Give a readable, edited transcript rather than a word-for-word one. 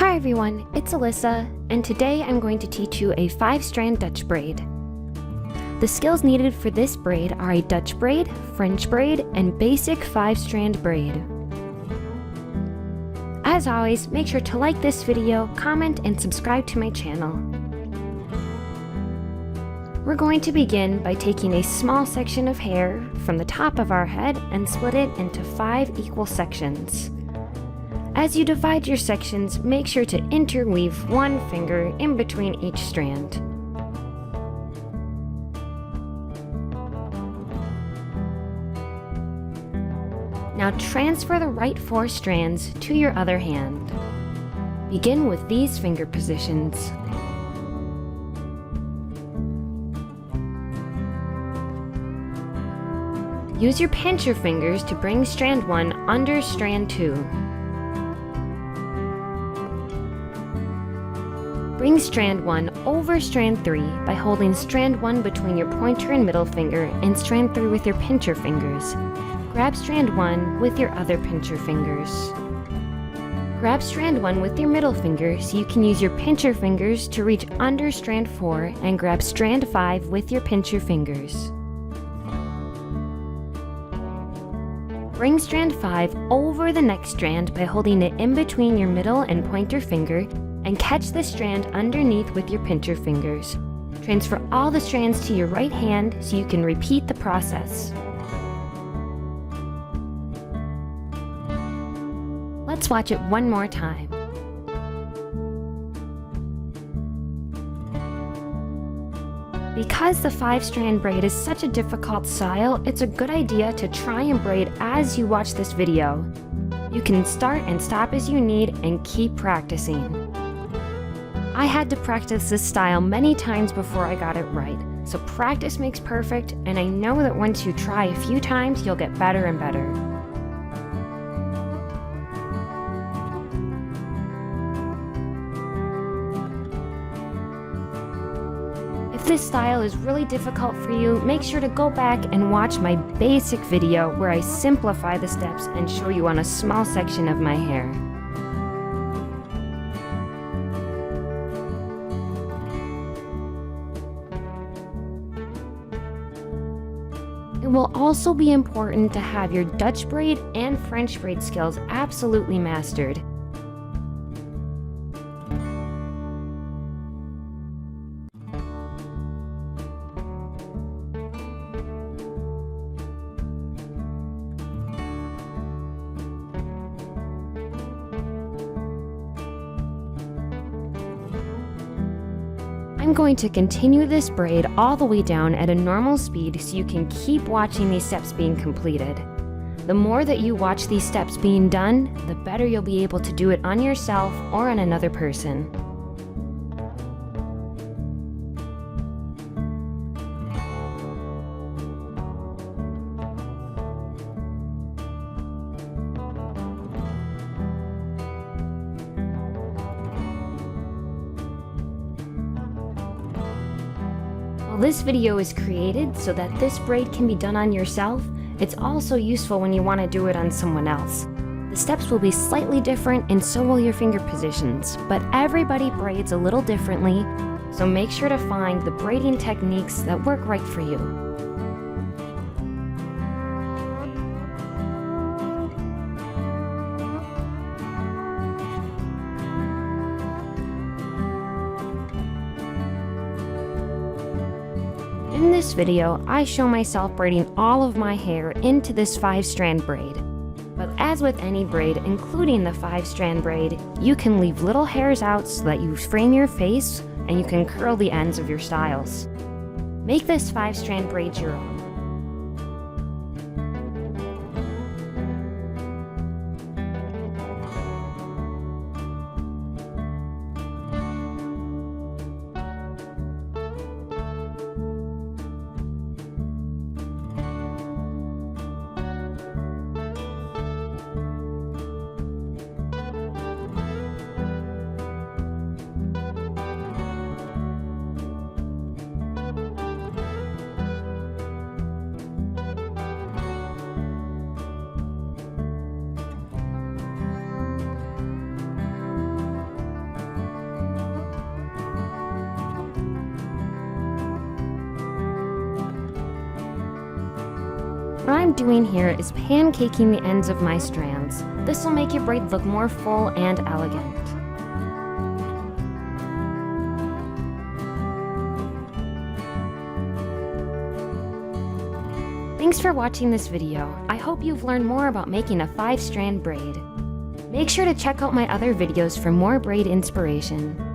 Hi everyone, it's Alyssa, and today I'm going to teach you a 5-strand Dutch braid. The skills needed for this braid are a Dutch braid, French braid, and basic 5-strand braid. As always, make sure to like this video, comment, and subscribe to my channel. We're going to begin by taking a small section of hair from the top of our head and split it into 5 equal sections. As you divide your sections, make sure to interweave one finger in between each strand. Now transfer the right 4 strands to your other hand. Begin with these finger positions. Use your pincher fingers to bring strand 1 under strand 2. Bring strand 1 over strand 3 by holding strand 1 between your pointer and middle finger and strand 3 with your pincher fingers. Grab strand 1 with your other pincher fingers. Grab strand 1 with your middle finger so you can use your pincher fingers to reach under strand 4 and grab strand 5 with your pincher fingers. Bring strand 5 over the next strand by holding it in between your middle and pointer finger and catch the strand underneath with your pincher fingers. Transfer all the strands to your right hand so you can repeat the process. Let's watch it one more time. Because the 5-strand braid is such a difficult style, it's a good idea to try and braid as you watch this video. You can start and stop as you need and keep practicing. I had to practice this style many times before I got it right, so practice makes perfect, and I know that once you try a few times, you'll get better and better. If this style is really difficult for you, make sure to go back and watch my basic video where I simplify the steps and show you on a small section of my hair. It will also be important to have your Dutch braid and French braid skills absolutely mastered. I'm going to continue this braid all the way down at a normal speed so you can keep watching these steps being completed. The more that you watch these steps being done, the better you'll be able to do it on yourself or on another person. While this video is created so that this braid can be done on yourself, it's also useful when you want to do it on someone else. The steps will be slightly different and so will your finger positions, but everybody braids a little differently, so make sure to find the braiding techniques that work right for you. In this video, I show myself braiding all of my hair into this 5-strand braid. But as with any braid, including the 5-strand braid, you can leave little hairs out so that you frame your face and you can curl the ends of your styles. Make this 5-strand braid your own. What I'm doing here is pancaking the ends of my strands. This will make your braid look more full and elegant. Thanks for watching this video. I hope you've learned more about making a 5-strand braid. Make sure to check out my other videos for more braid inspiration.